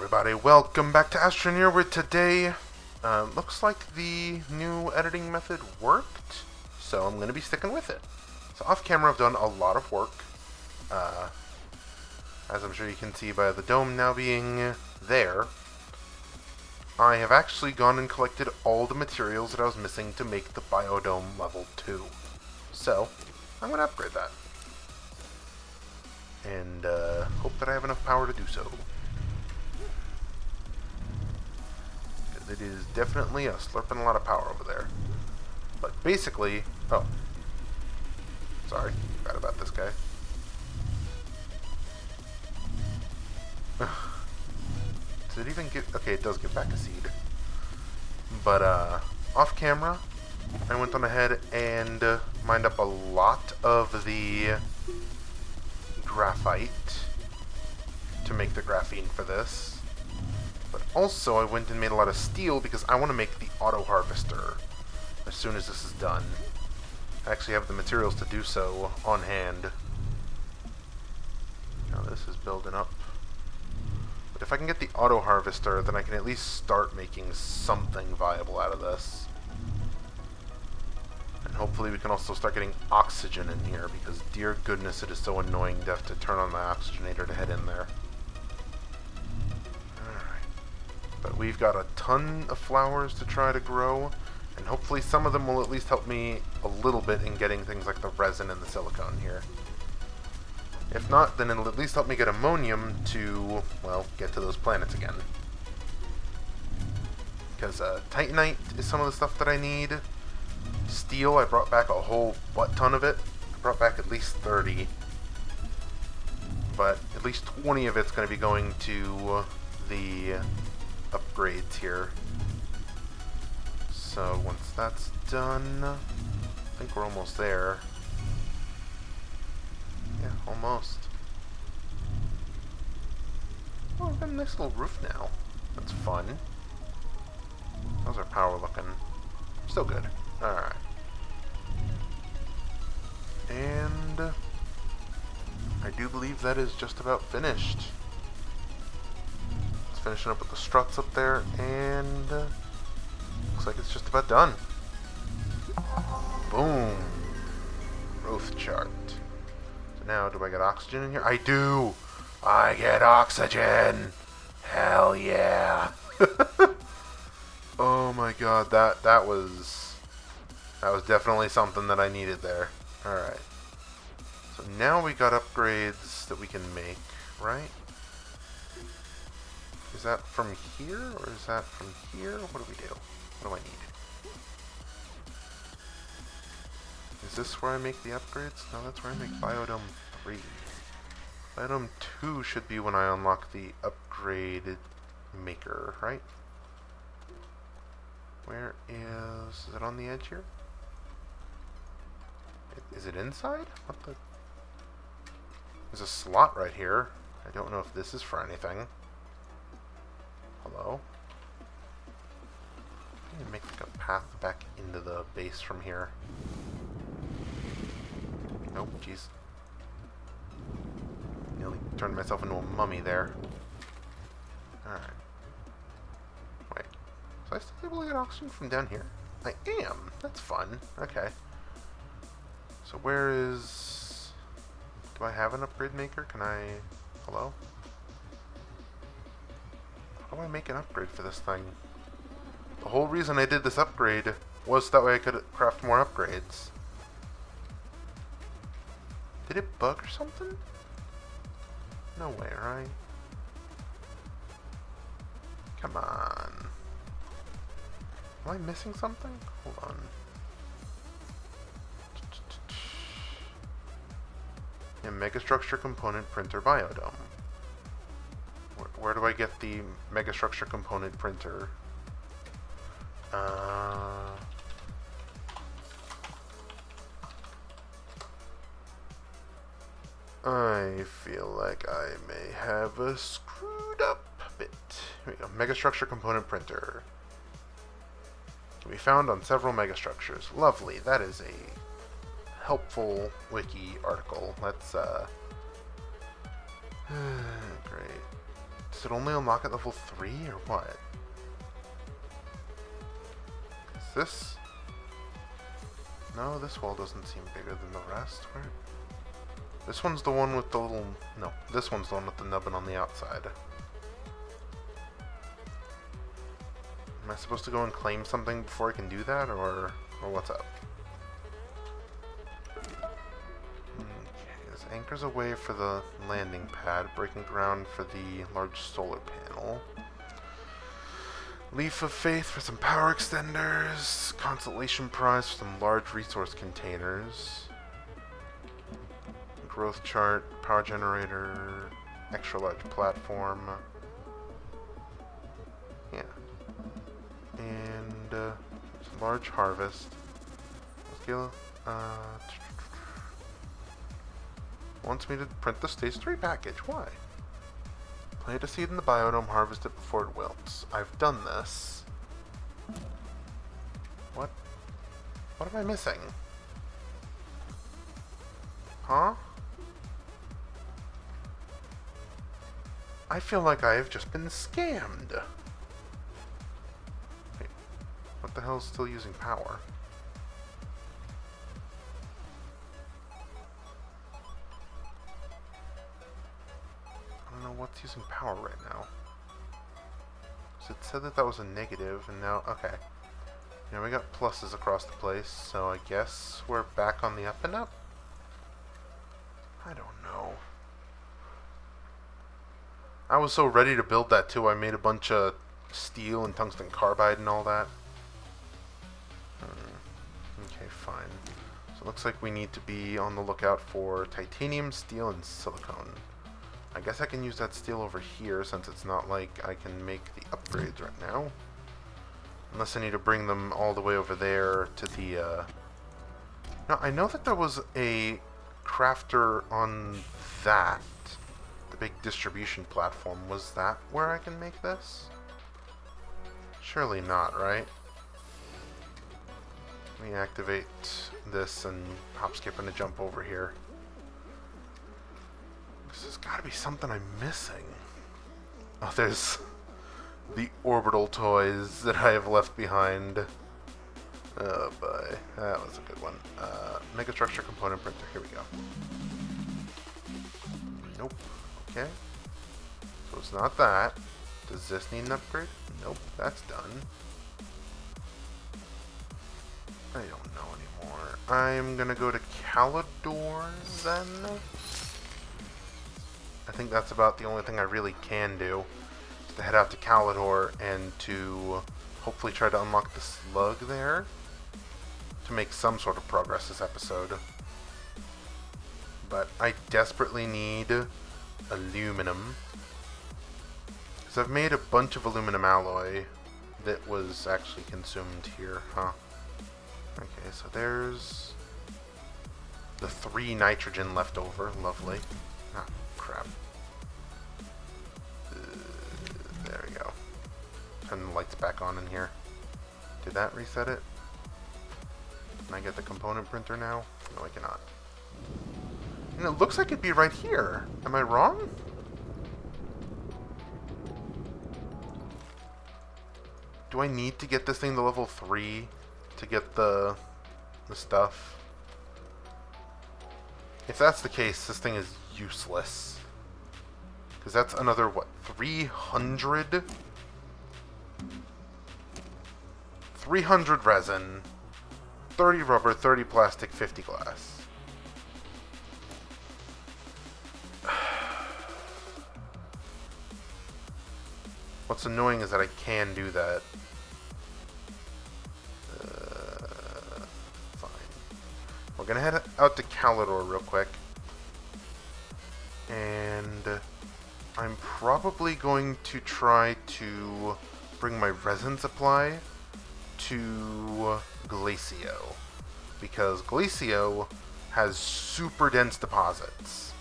everybody, welcome back to Astroneer, where today, looks like the new editing method worked, so I'm going to be sticking with it. So off camera I've done a lot of work, as I'm sure you can see by the dome now being there. I have actually gone and collected all the materials that I was missing to make the biodome level 2. So, I'm going to upgrade that. And hope that I have enough power to do so. It is definitely slurping a lot of power over there. But basically... Oh. Sorry. Forgot about this guy. Does it even get... Okay, it does get back a seed. But, off camera, I went on ahead and mined up a lot of the graphite to make the graphene for this. But also, I went and made a lot of steel because I want to make the auto harvester as soon as this is done. I actually have the materials to do so on hand. Now this is building up. But if I can get the auto harvester, then I can at least start making something viable out of this. And hopefully we can also start getting oxygen in here, because dear goodness, it is so annoying to have to turn on my oxygenator to head in there. But we've got a ton of flowers to try to grow, and hopefully some of them will at least help me a little bit in getting things like the resin and the silicone here. If not, then it'll at least help me get ammonium to, well, get to those planets again. Because titanite is some of the stuff that I need. Steel, I brought back a whole butt ton of it. I brought back at least 30. But at least 20 of it's going to be going to the upgrades here. So once that's done, I think we're almost there. Yeah, almost. Oh, we've got a nice little roof now. That's fun. How's our power looking? Still good. Alright. And I do believe that is just about finished. Finishing up with the struts up there, and looks like it's just about done. Boom. Growth chart. So now, do I get oxygen in here? I do! I get oxygen! Hell yeah! Oh my god, that was definitely something that I needed there. Alright. So now we got upgrades that we can make, right? Is that from here, or is that from here? What do we do? What do I need? Is this where I make the upgrades? No, that's where I make biodome 3. Biodome 2 should be when I unlock the upgrade maker, right? Where is it on the edge here? Is it inside? What the? There's a slot right here. I don't know if this is for anything. Hello? I need to make like a path back into the base from here. Nope, jeez. Nearly turned myself into a mummy there. Alright. Wait. So I still able to get oxygen from down here? I am! That's fun. Okay. So where is... Do I have an upgrade maker? Can I... Hello? How do I make an upgrade for this thing? The whole reason I did this upgrade was that way I could craft more upgrades. Did it bug or something? No way, right? Come on. Am I missing something? Hold on. Yeah, megastructure component printer biodome. Where do I get the megastructure component printer? I feel like I may have screwed up a bit. Here we go. Megastructure component printer. Can be found on several megastructures. Lovely. That is a helpful wiki article. Let's, great. Does it only unlock at level 3 or what? Is this... No, this wall doesn't seem bigger than the rest. Where... This one's the one with the little... No, this one's the one with the nubbin on the outside. Am I supposed to go and claim something before I can do that, or what's up? Okay, this anchors away for the landing pad, breaking ground for the large solar panel. Leaf of Faith for some power extenders, Constellation Prize for some large resource containers, growth chart, power generator, extra large platform. Yeah. And some large harvest. Scale, wants me to print the stage 3 package. Why? Plant a seed in the biodome, harvest it before it wilts. I've done this. What? What am I missing? Huh? I feel like I have just been scammed. Wait, what the hell is still using power? I don't know what's using power right now. So it said that that was a negative, and now, okay. Now we got pluses across the place, so I guess we're back on the up and up? I don't know. I was so ready to build that too, I made a bunch of steel and tungsten carbide and all that. Okay, fine. So it looks like we need to be on the lookout for titanium, steel, and silicone. I guess I can use that steel over here since it's not like I can make the upgrades right now. Unless I need to bring them all the way over there to the... Now, I know that there was a crafter on that. The big distribution platform. Was that where I can make this? Surely not, right? Let me activate this and hop, skip, and a jump over here. There's got to be something I'm missing. Oh, there's the orbital toys that I have left behind. Oh boy, that was a good one. Megastructure component printer, here we go. Nope. Okay. So it's not that. Does this need an upgrade? Nope, that's done. I don't know anymore. I'm gonna go to Calidor then. I think that's about the only thing I really can do. Is to head out to Calidor and to hopefully try to unlock the slug there. To make some sort of progress this episode. But I desperately need aluminum. Because I've made a bunch of aluminum alloy that was actually consumed here, huh? Okay, so there's the 3 nitrogen left over. Lovely. Ah, crap. There we go. Turn the lights back on in here. Did that reset it? Can I get the component printer now? No, I cannot. And it looks like it'd be right here. Am I wrong? Do I need to get this thing to level 3 to get the stuff? If that's the case, this thing is useless. Because that's another, what, 300? 300 resin, 30 rubber, 30 plastic, 50 glass. What's annoying is that I can do that. Fine. We're gonna head out to Calidor real quick. And I'm probably going to try to bring my resin supply to Glacio. Because Glacio has super dense deposits.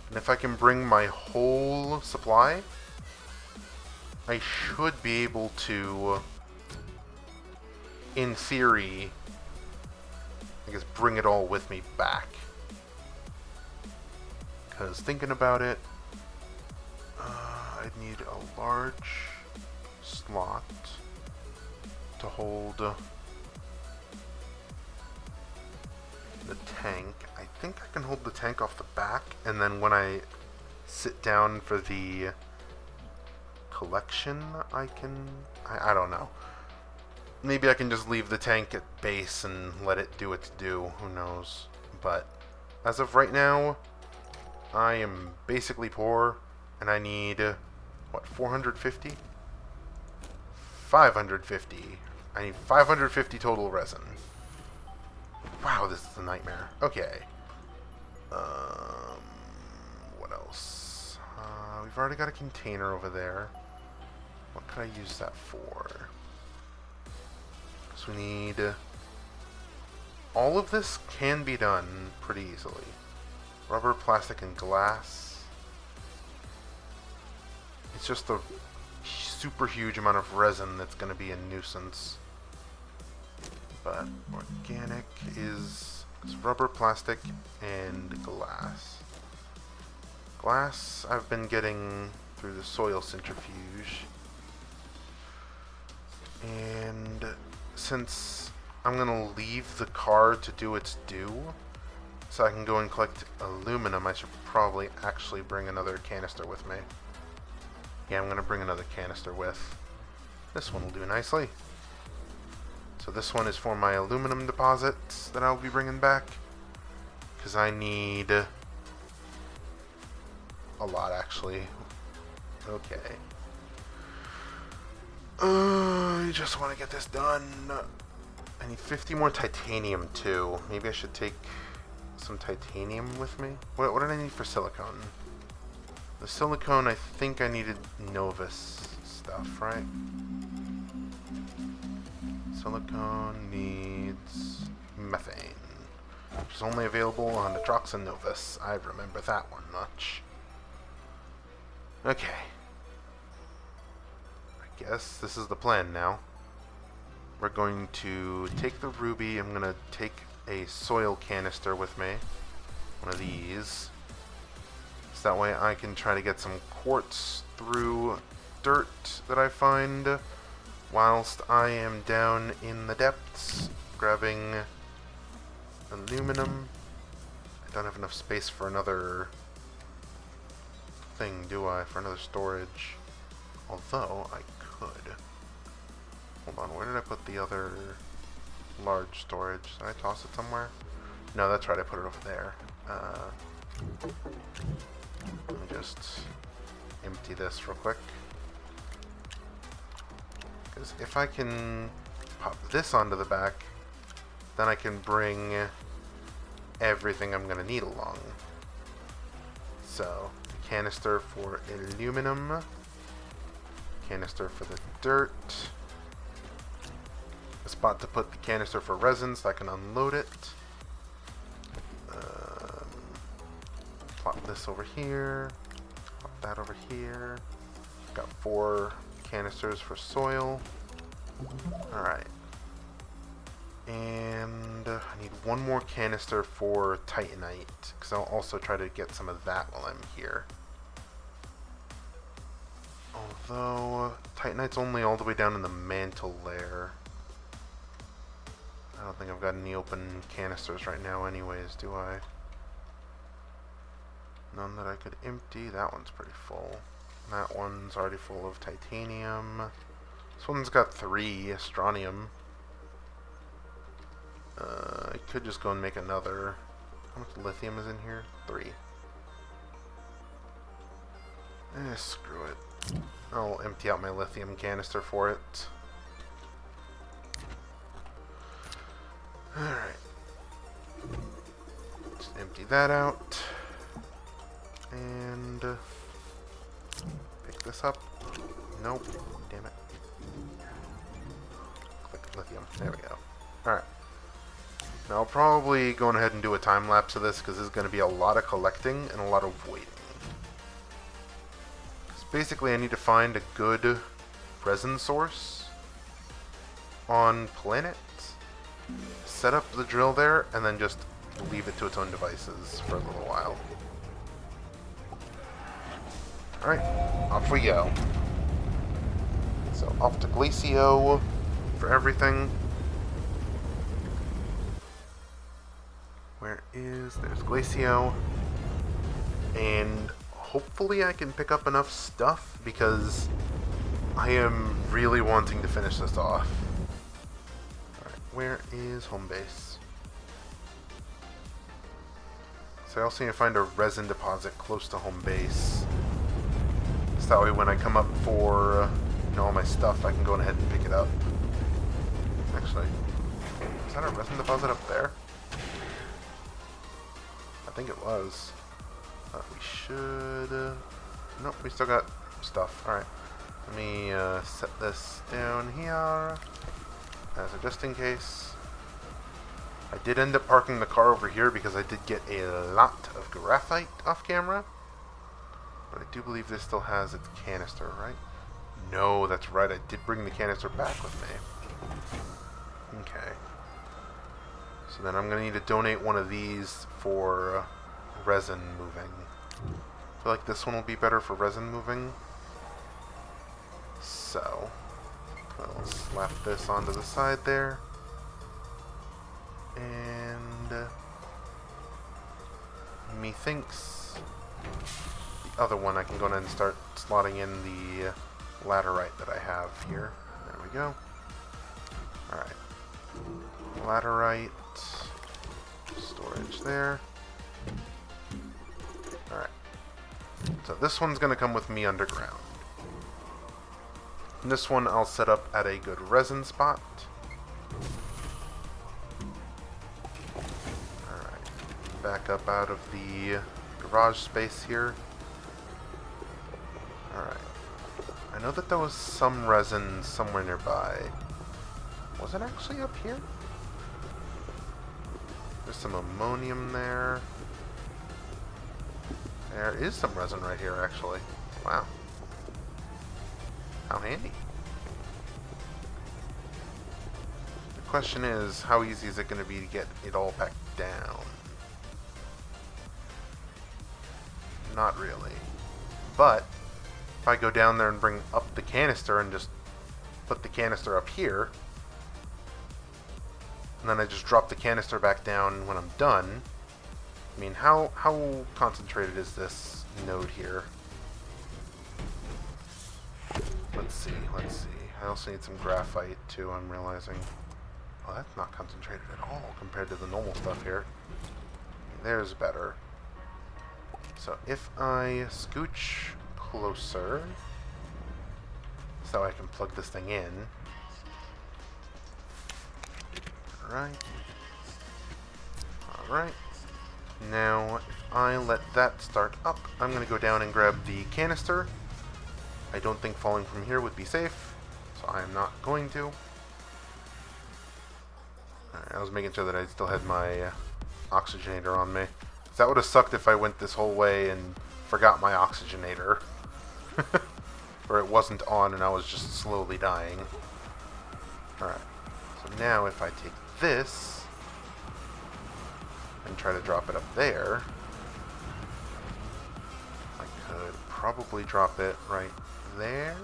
And if I can bring my whole supply, I should be able to, in theory, I guess bring it all with me back. Because thinking about it, I I'd need a large slot to hold the tank. I think I can hold the tank off the back, and then when I sit down for the collection, I don't know. Maybe I can just leave the tank at base and let it do its due. Who knows? But as of right now, I am basically poor, and I need, what, 450? 550. I need 550 total resin. Wow, this is a nightmare. Okay. What else? We've already got a container over there. What could I use that for? So we need... all of this can be done pretty easily. Rubber, plastic, and glass. It's just a super huge amount of resin that's going to be a nuisance. But organic is rubber, plastic, and glass. Glass I've been getting through the soil centrifuge. And since I'm going to leave the car to do its due, so I can go and collect aluminum, I should probably actually bring another canister with me. Yeah, I'm going to bring another canister with. This one will do nicely. So this one is for my aluminum deposits that I'll be bringing back. Because I need a lot, actually. Okay. I just want to get this done. I need 50 more titanium, too. Maybe I should take some titanium with me. What did I need for silicone? The silicone, I think I needed Novus stuff, right? Silicone needs methane, which is only available on the Trox and Novus. I remember that one much. Okay. I guess this is the plan now. We're going to take the ruby. I'm going to take a soil canister with me. One of these. So that way I can try to get some quartz through dirt that I find whilst I am down in the depths grabbing aluminum. I don't have enough space for another thing, do I? For another storage. Although I could. Hold on, where did I put the other large storage? Did I toss it somewhere? No, that's right, I put it over there. Let me just empty this real quick. Because if I can pop this onto the back, then I can bring everything I'm going to need along. So, canister for aluminum, canister for the dirt, a spot to put the canister for resin so I can unload it. Plop this over here, plop that over here. Got 4 canisters for soil. Alright. And I need one more canister for titanite, because I'll also try to get some of that while I'm here. Although, titanite's only all the way down in the mantle layer. I don't think I've got any open canisters right now anyways, do I? None that I could empty. That one's pretty full. That one's already full of titanium. This one's got 3 Astroneer. I could just go and make another. How much lithium is in here? 3. Screw it. I'll empty out my lithium canister for it. Alright. Just empty that out. And pick this up. Nope. Damn it. Click lithium. There we go. Alright. Now I'll probably go ahead and do a time lapse of this because this is going to be a lot of collecting and a lot of waiting. Because basically I need to find a good resin source on planet, set up the drill there, and then just leave it to its own devices for a little while. Alright, off we go. So off to Glacio for everything. There's Glacio. And hopefully I can pick up enough stuff because I am really wanting to finish this off. Alright, where is home base? So I also need to find a resin deposit close to home base. So that way when I come up for all my stuff, I can go ahead and pick it up. Actually, is that a resin deposit up there? I think it was. We should... nope, we still got stuff. Alright. Let me set this down here as a just in case. I did end up parking the car over here because I did get a lot of graphite off camera. But I do believe this still has its canister, right? No, that's right. I did bring the canister back with me. Okay. So then I'm going to need to donate one of these for resin moving. I feel like this one will be better for resin moving. So, I'll slap this onto the side there. And methinks the other one I can go ahead and start slotting in the laterite that I have here. There we go. Alright. Laterite. Storage there. Alright. So this one's going to come with me underground. And this one I'll set up at a good resin spot. Alright. Back up out of the garage space here. Alright. I know that there was some resin somewhere nearby. Was it actually up here? There's some ammonium there. There is some resin right here, actually. Wow. How handy. The question is, how easy is it going to be to get it all back down? Not really. But, if I go down there and bring up the canister and just put the canister up here, and then I just drop the canister back down when I'm done. I mean, how concentrated is this node here? Let's see. I also need some graphite too, I'm realizing. Oh, that's not concentrated at all compared to the normal stuff here. There's better. So if I scooch closer, so I can plug this thing in. Alright. Now, if I let that start up, I'm going to go down and grab the canister. I don't think falling from here would be safe, so I am not going to. Alright, I was making sure that I still had my oxygenator on me. That would have sucked if I went this whole way and forgot my oxygenator. Or it wasn't on and I was just slowly dying. Alright, so now if I take this and try to drop it up there, I could probably drop it right there.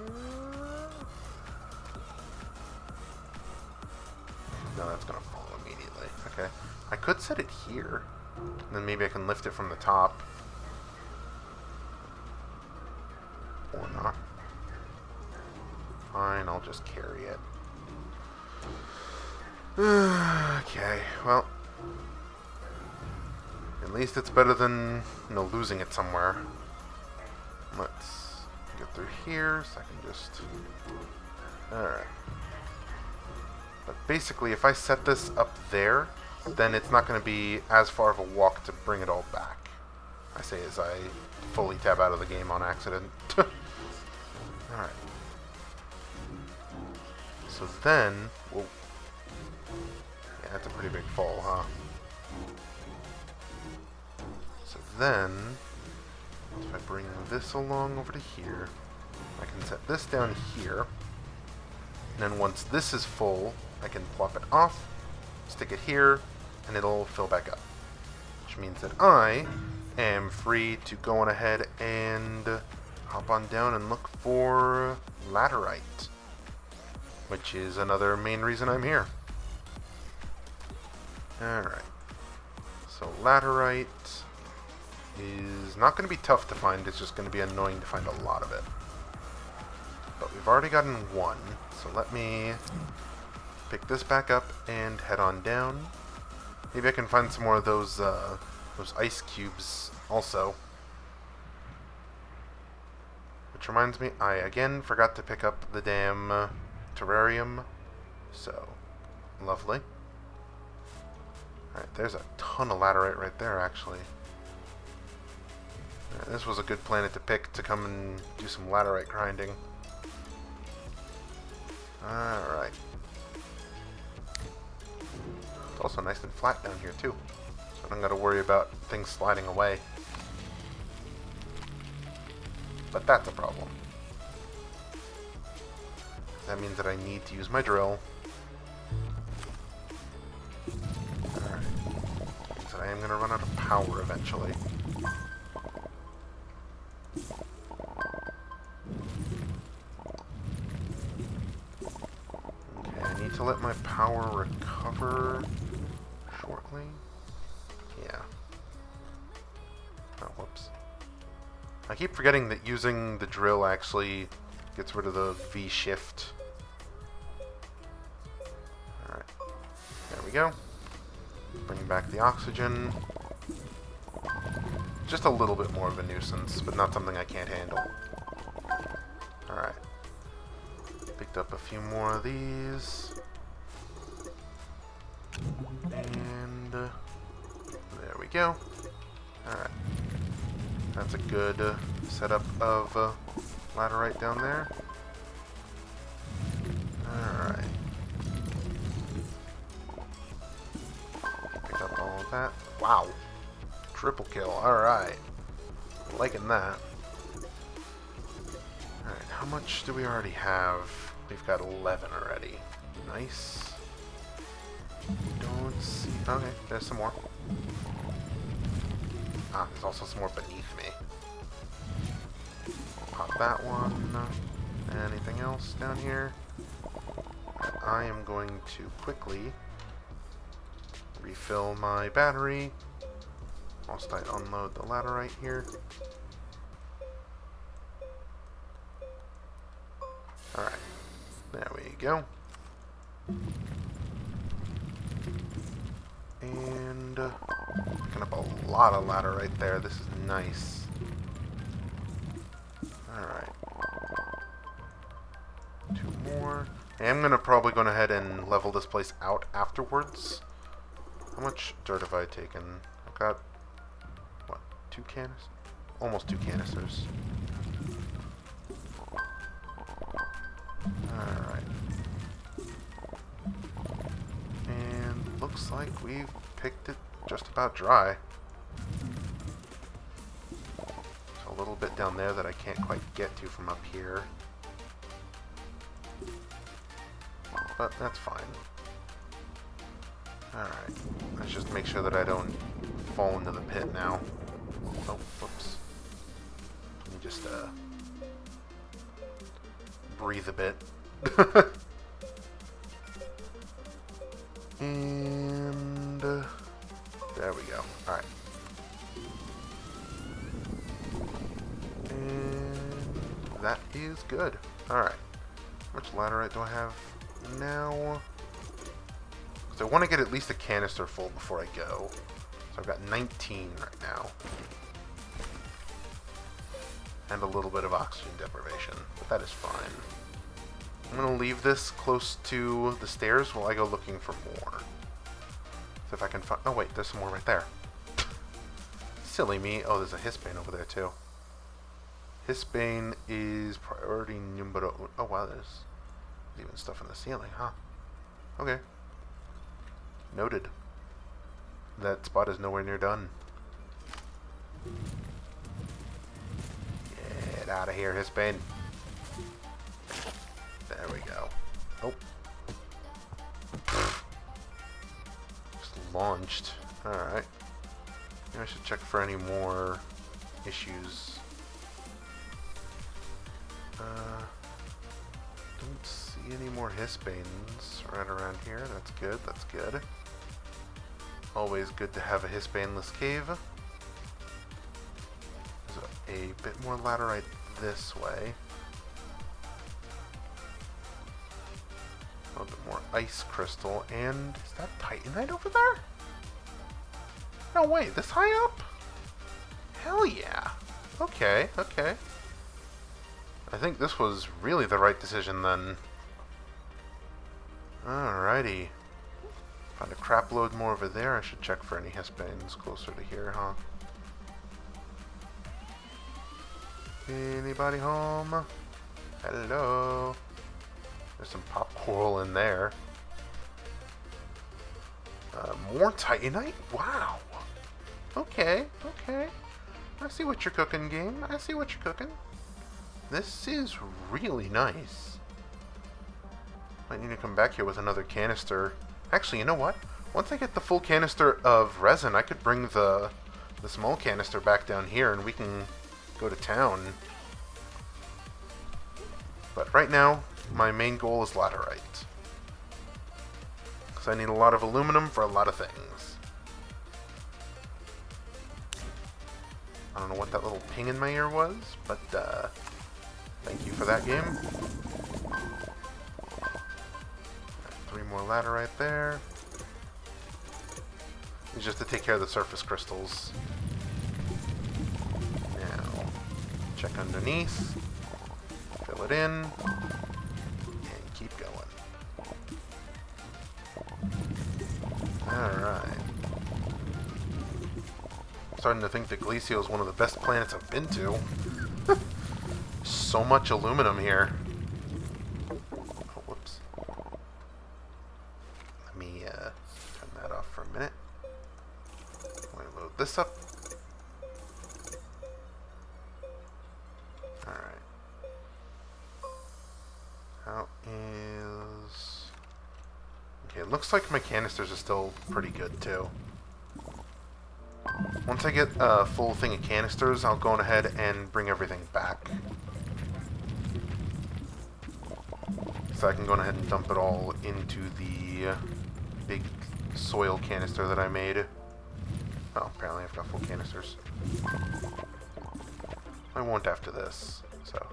No, that's gonna fall immediately. Okay, I could set it here, and then maybe I can lift it from the top, or not. Fine, I'll just carry it. Okay, well, at least it's better than, losing it somewhere. Let's get through here, so I can just... Alright. But basically, if I set this up there, then it's not going to be as far of a walk to bring it all back. I say as I fully tab out of the game on accident. Alright. So then... Whoa. Yeah, that's a pretty big fall, huh? So then, if I bring this along over to here, I can set this down here, and then once this is full, I can plop it off, stick it here, and it'll fill back up. Which means that I am free to go on ahead and hop on down and look for laterite, which is another main reason I'm here. Alright. So laterite is not going to be tough to find, it's just going to be annoying to find a lot of it. But we've already gotten one, so let me pick this back up and head on down. Maybe I can find some more of those ice cubes also. Which reminds me, I again forgot to pick up the damn terrarium. So, lovely. Alright, there's a ton of laterite right there, actually. This was a good planet to pick to come and do some laterite grinding. Alright. It's also nice and flat down here, too. So I don't gotta worry about things sliding away. But that's a problem. That means that I need to use my drill. Alright. Means that I am going to run out of power eventually. Okay, I need to let my power recover shortly. Yeah. Oh, whoops. I keep forgetting that using the drill actually gets rid of the V-shift. Alright. There we go. Bring back the oxygen. Just a little bit more of a nuisance, but not something I can't handle. Alright. Picked up a few more of these. And there we go. Alright. That's a good setup of laterite down there. Alright. Pick up all of that. Wow. Triple kill. Alright. Liking that. Alright, how much do we already have? We've got 11 already. Nice. Don't see... Okay, there's some more. Ah, there's also some more beneath me. Pop that one. Anything else down here? I am going to quickly refill my battery whilst I unload the laterite here. Alright, there we go. And picking up a lot of laterite there. This is nice. Alright. 2 more. I am probably going ahead and level this place out afterwards. How much dirt have I taken? I've got, what, 2 canisters? Almost 2 canisters. Alright. And looks like we've picked it just about dry. So a little bit down there that I can't quite get to from up here. But that's fine. Alright. Let's just make sure that I don't fall into the pit now. Oh, whoops. Let me just, breathe a bit. And there we go. Alright. And that is good. Alright. How much laterite do I have now? So I want to get at least a canister full before I go. So I've got 19 right now. And a little bit of oxygen deprivation, but that is fine. I'm going to leave this close to the stairs while I go looking for more. So if I can find... Oh wait, there's some more right there. Silly me. Oh, there's a Hisbane over there too. Hisbane is priority numero... Oh wow, there's even stuff in the ceiling, huh? Okay. Noted. That spot is nowhere near done. Get out of here, Hisbane. There we go. Oh. Just launched. Alright. Maybe I should check for any more issues. see any more Hisbanes right around here. That's good, that's good. Always good to have a Hisbaneless cave. There's a bit more laterite this way. A little bit more ice crystal, and is that titanite over there? No way, this high up? Hell yeah. Okay, okay. I think this was really the right decision then. Alrighty. Found a crap load more over there. I should check for any Hisbanes closer to here, huh? Anybody home? Hello? There's some pop coral in there. More titanite? Wow. Okay, okay. I see what you're cooking, game. I see what you're cooking. This is really nice. Might need to come back here with another canister. Actually, you know what? Once I get the full canister of resin, I could bring the small canister back down here and we can go to town. But right now, my main goal is laterite. Because I need a lot of aluminum for a lot of things. I don't know what that little ping in my ear was, but thank you for that, game. Three more laterite there. It's just to take care of the surface crystals. Now, check underneath. Fill it in. And keep going. Alright. Starting to think that Glacio is one of the best planets I've been to. So much aluminum here. Oh, whoops. Let me turn that off for a minute. Let me load this up. Alright. How is... Okay, it looks like my canisters are still pretty good too. Once I get a full thing of canisters, I'll go on ahead and bring everything back. So I can go ahead and dump it all into the big soil canister that I made. Oh, apparently I've got full canisters. I won't after this, so...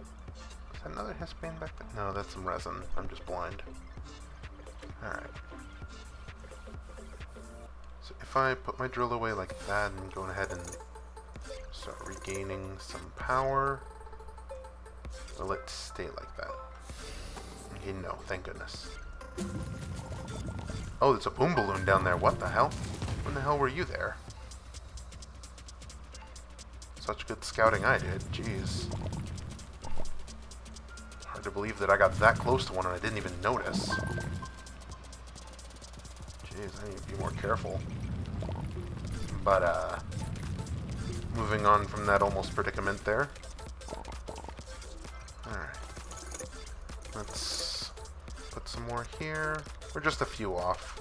Is that another Hisbane back there? No, that's some resin. I'm just blind. Alright. So if I put my drill away like that and go ahead and start regaining some power, will it stay like that? Okay, no, thank goodness. Oh, there's a boom balloon down there. What the hell? When the hell were you there? Such good scouting I did. Jeez. Hard to believe that I got that close to one and I didn't even notice. Jeez, I need to be more careful. But, moving on from that almost predicament there. Alright. Let's put some more here. We're just a few off.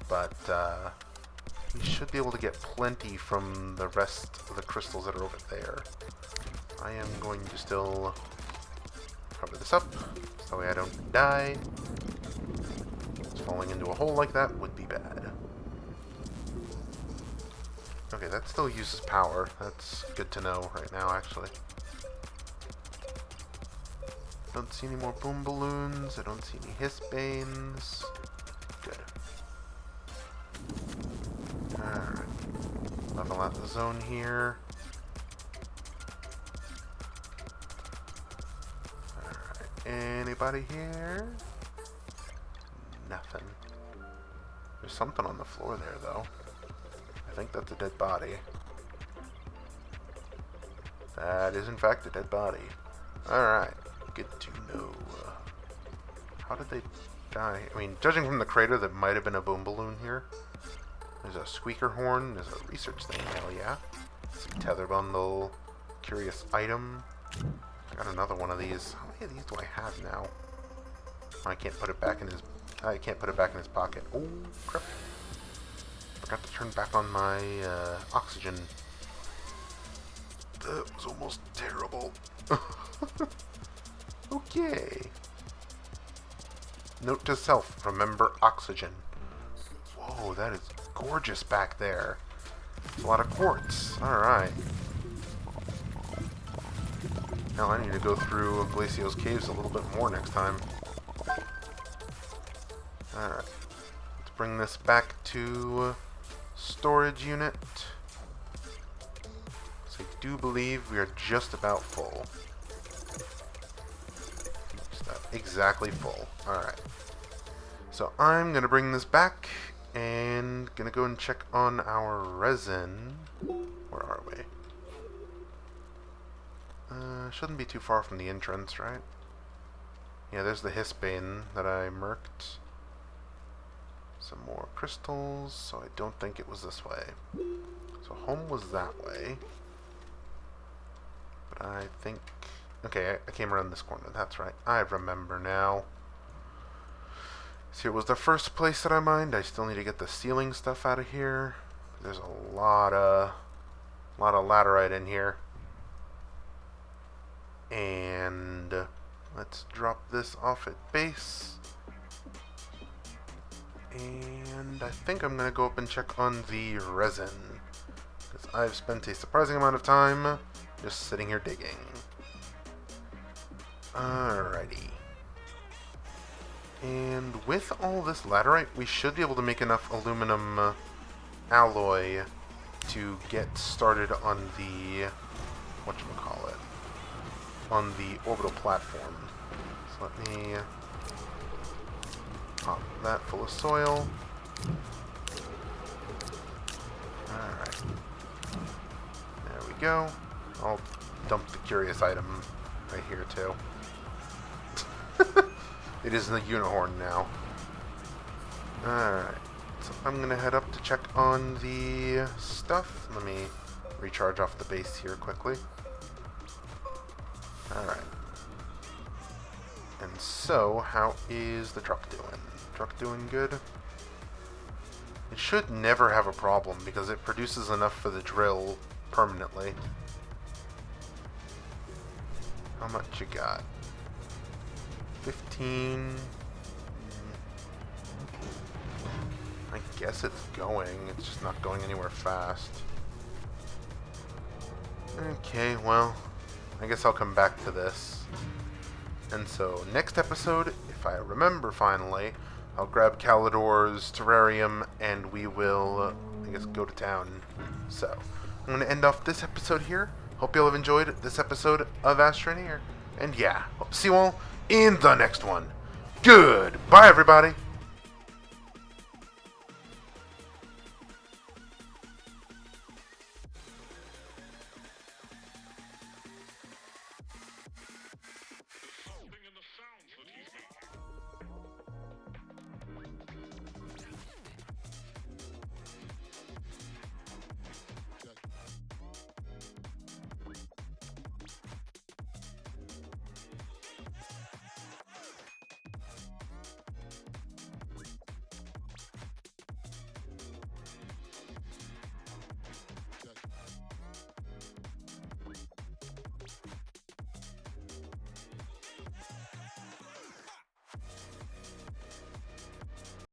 But, we should be able to get plenty from the rest of the crystals that are over there. I am going to still cover this up, so that way I don't die. Falling into a hole like that would be bad. Okay, that still uses power. That's good to know right now, actually. Don't see any more boom balloons. I don't see any Hisbanes. Good. Alright. Level out the zone here. Alright. Anybody here? Nothing. There's something on the floor there, though. I think that's a dead body. That is, in fact, a dead body. Alright. Good to know. How did they die? I mean, judging from the crater, there might have been a boom balloon here. There's a squeaker horn. There's a research thing. Hell yeah. Some tether bundle. Curious item. I got another one of these. How many of these do I have now? I can't put it back in his... I can't put it back in his pocket. Oh, crap. Forgot to turn back on my oxygen. That was almost terrible. Okay. Note to self, remember oxygen. Whoa, that is gorgeous back there. A lot of quartz. Alright. Now I need to go through Glacio's caves a little bit more next time. Alright. Let's bring this back to storage unit. So I do believe we are just about full. Exactly full. Alright. So I'm going to bring this back and going to go and check on our resin. Where are we? Shouldn't be too far from the entrance, right? Yeah, there's the Hisbane that I murked. Some more crystals, so I don't think it was this way. So home was that way. But I think... Okay, I came around this corner, that's right. I remember now. So it was the first place that I mined. I still need to get the ceiling stuff out of here. There's a lot of laterite in here. And let's drop this off at base. And I think I'm going to go up and check on the resin. Because I've spent a surprising amount of time just sitting here digging. Alrighty. And with all this laterite, we should be able to make enough aluminum alloy to get started on the... whatchamacallit? On the orbital platform. So let me pop that full of soil. Alright. There we go. I'll dump the curious item right here too. It is the unicorn now. Alright. So I'm gonna head up to check on the stuff. Let me recharge off the base here quickly. Alright. And so, how is the truck doing? Truck doing good? It should never have a problem because it produces enough for the drill permanently. How much you got? 15. I guess it's going. It's just not going anywhere fast. Okay, well, I guess I'll come back to this. And so, next episode, if I remember finally, I'll grab Calidor's terrarium and we will, I guess, go to town. So, I'm going to end off this episode here. Hope you all have enjoyed this episode of Astroneer. And yeah, hope to see you all in the next one. Goodbye, everybody.